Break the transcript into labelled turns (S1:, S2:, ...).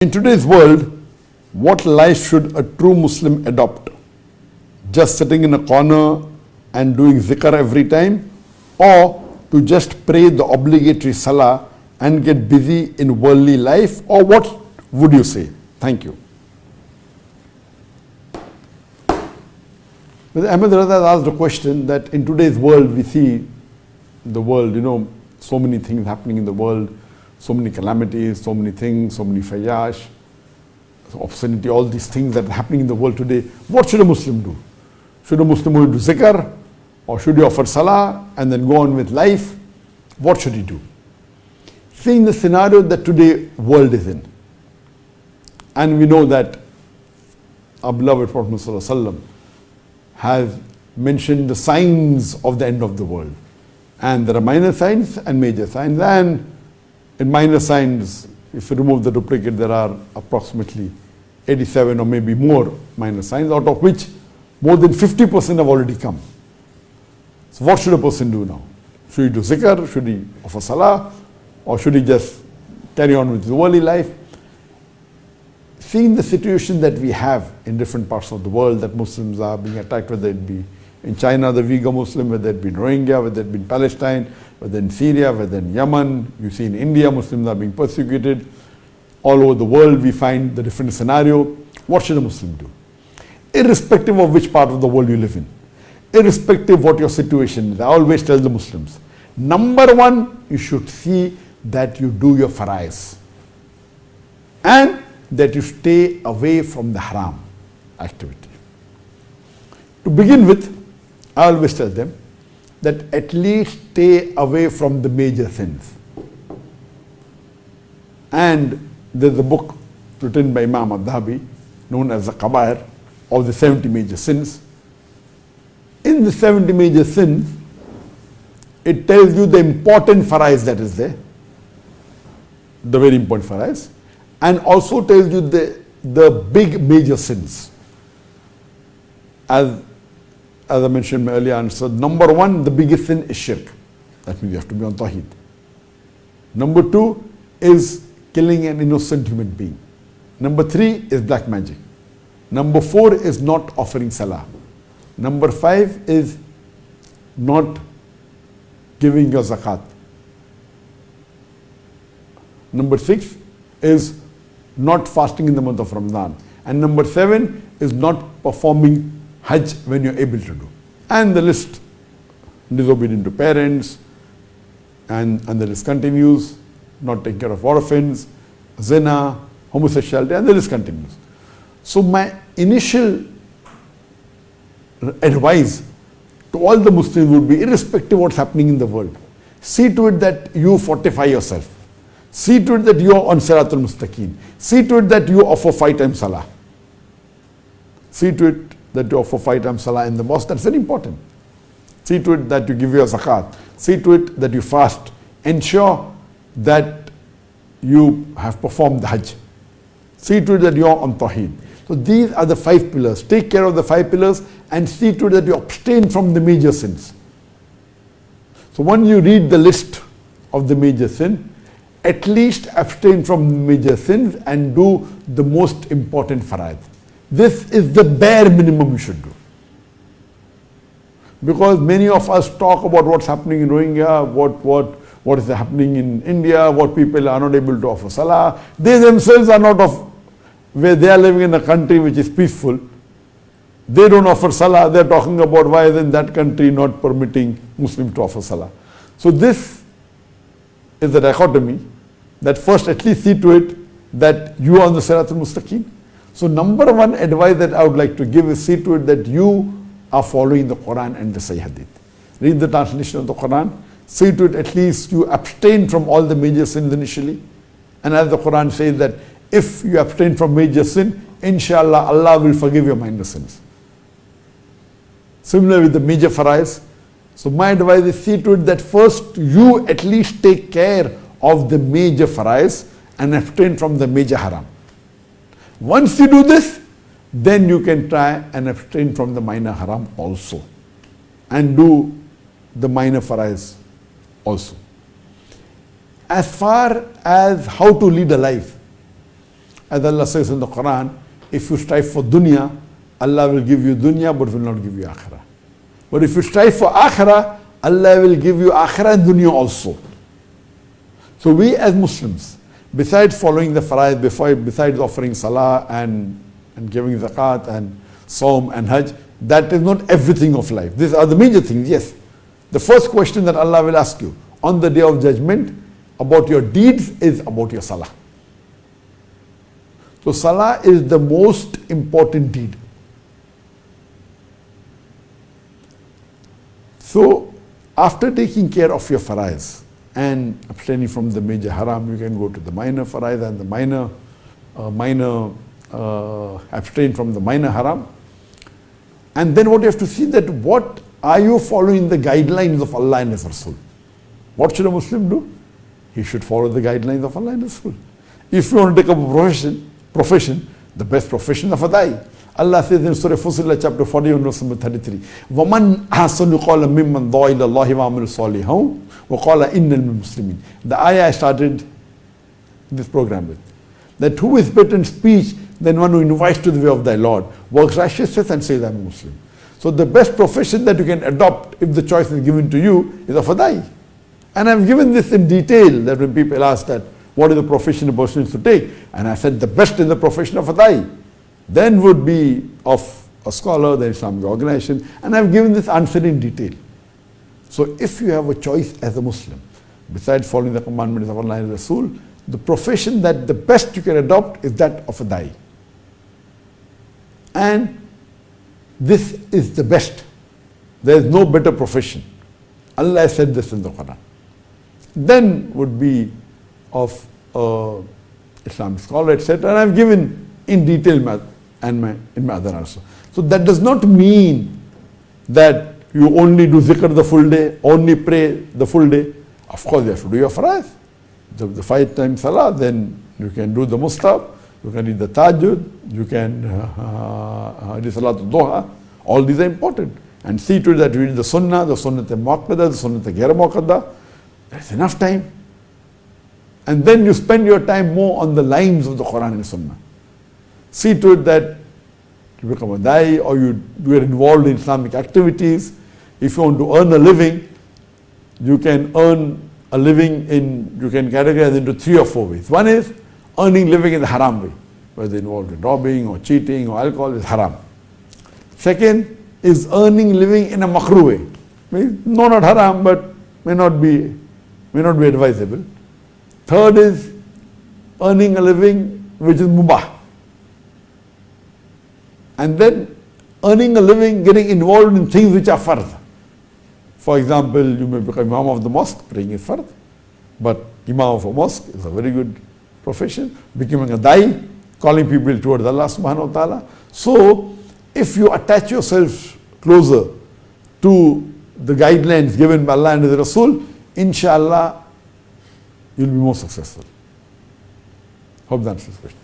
S1: In today's world, what life should a true Muslim adopt? Just sitting in a corner and doing zikr every time, or to just pray the obligatory salah and get busy in worldly life, or what would you say? Thank you. Ahmed Raza asked a question that in today's world we see the world, so many things happening in the world, so many calamities, so many things, so many fayash, obscenity, all these things that are happening in the world today. What should a Muslim do? Should a Muslim do zikr, or should he offer salah and then go on with life? What should he do? Seeing the scenario that today world is in, and we know that our beloved Prophet ﷺ has mentioned the signs of the end of the world, and there are minor signs and major signs. And in minor signs, if you remove the duplicate, there are approximately 87 or maybe more minor signs, out of which more than 50% have already come. So what should a person do now? Should he do zikr? Should he offer salah? Or should he just carry on with his worldly life? Seeing the situation that we have in different parts of the world, that Muslims are being attacked, whether it be in China, the Uyghur Muslim, whether it be in Rohingya, whether it be in Palestine, whether in Syria, whether in Yemen, you see in India, Muslims are being persecuted. All over the world, we find the different scenario. What should a Muslim do? Irrespective of which part of the world you live in, irrespective of what your situation is, I always tell the Muslims, number one, you should see that you do your farais and that you stay away from the haram activity. To begin with, I always tell them that at least stay away from the major sins. And there's a book written by Imam al-Dhahabi known as the Kabair, of the 70 major sins. In the 70 major sins, it tells you the important farais that is there, the very important farais, and also tells you the big major sins. As I mentioned in my earlier answer, number one, the biggest sin is shirk. That means you have to be on tawheed. Number two is killing an innocent human being. Number three is black magic. Number four is not offering salah. Number five is not giving your zakat. Number six is not fasting in the month of Ramadan. And number seven is not performing Hajj when you're able to do. And the list, disobedient to parents, and the list continues, not taking care of orphans, zina, homosexuality, and the list continues. So my initial advice to all the Muslims would be, irrespective of what's happening in the world, see to it that you fortify yourself. See to it that you are on Siratul Mustaqim. See to it that you offer 5 times salah. See to it that you offer 5 times salah in the mosque. That's very important. See to it that you give your zakat. See to it that you fast. Ensure that you have performed the Hajj. See to it that you are on Tawheed. So these are the 5 pillars. Take care of the 5 pillars and see to it that you abstain from the major sins. So when you read the list of the major sin, at least abstain from major sins and do the most important faraid. This is the bare minimum you should do. Because many of us talk about what's happening in Rohingya, what is happening in India, what people are not able to offer salah. They themselves are not of where they are living in a country which is peaceful. They don't offer salah. They're talking about why is in that country not permitting Muslims to offer salah. So this is the dichotomy, that first at least see to it that you are on the Siratul Mustaqim. So number one advice that I would like to give is see to it that you are following the Quran and the Sahih Hadith. Read the translation of the Quran. See to it at least you abstain from all the major sins initially. And as the Quran says that if you abstain from major sin, inshallah Allah will forgive your minor sins. Similar with the major farais. So my advice is see to it that first you at least take care of the major farais and abstain from the major haram. Once you do this, then you can try and abstain from the minor haram also and do the minor farais also. As far as how to lead a life, As Allah says in the Quran, if you strive for dunya, Allah will give you dunya but will not give you akhirah. But if you strive for akhirah, Allah will give you akhirah and dunya also. So we as Muslims, besides following the fara'id, besides offering salah and giving zakat and saum and hajj, that is not everything of life. These are the major things, yes. The first question that Allah will ask you on the day of judgment about your deeds is about your salah. So salah is the most important deed. So after taking care of your fara'is and abstaining from the major haram, you can go to the minor fara'is and the minor abstain from the minor haram. And then what you have to see that what are you following the guidelines of Allah and His Rasul? What should a Muslim do? He should follow the guidelines of Allah and His Rasul. If you want to take up a profession, the best profession of a da'i. Allah says in Surah Fussilat chapter 41 verse number 33, وَمَنْ أَحْسَنُ قَوْلًا مِمَّنْ دَعَا إِلَى اللَّهِ وَعَمِلَ صَالِحًا وَقَالَ إِنَّنِي مُسْلِمِينَ. The ayah I started this program with. That who is better in speech than one who invites to the way of thy Lord, works righteousness and says I am a Muslim. So the best profession that you can adopt if the choice is given to you is of a da'i. And I've given this in detail that when people ask that what is the profession a person is to take, and I said the best in the profession of a da'i then would be of a scholar, the Islamic organization, and I've given this answer in detail. So if you have a choice as a Muslim, besides following the commandments of Allah and Rasul, the profession that the best you can adopt is that of a da'i. And this is the best. There is no better profession. Allah said this in the Quran. Then would be of Islamic scholar, etc. And I've given in detail in my other answer. So that does not mean that you only do zikr the full day, only pray the full day. Of course you have to do your fara'id. The 5 times salah, then you can do the mustahab, you can read the tahajjud, you can do salatul duha. All these are important. And see to it that you read the sunnah muakkada, the sunnah ghair muakkada. That's enough time. And then you spend your time more on the lines of the Quran and Sunnah. See to it that you become a da'i or you are involved in Islamic activities. If you want to earn a living, you can earn a living you can categorize into 3 or 4 ways. One is earning living in the haram way, whether involved in robbing or cheating or alcohol is haram. Second is earning living in a makruh way. No, not haram, but may not be advisable. Third is earning a living which is mubah. And then earning a living getting involved in things which are fard. For example, you may become imam of the mosque, praying is fard. But imam of a mosque is a very good profession. Becoming a da'i, calling people towards Allah subhanahu wa ta'ala. So, if you attach yourself closer to the guidelines given by Allah and His Rasul, inshallah, you'll be more successful. Hope that answers the question.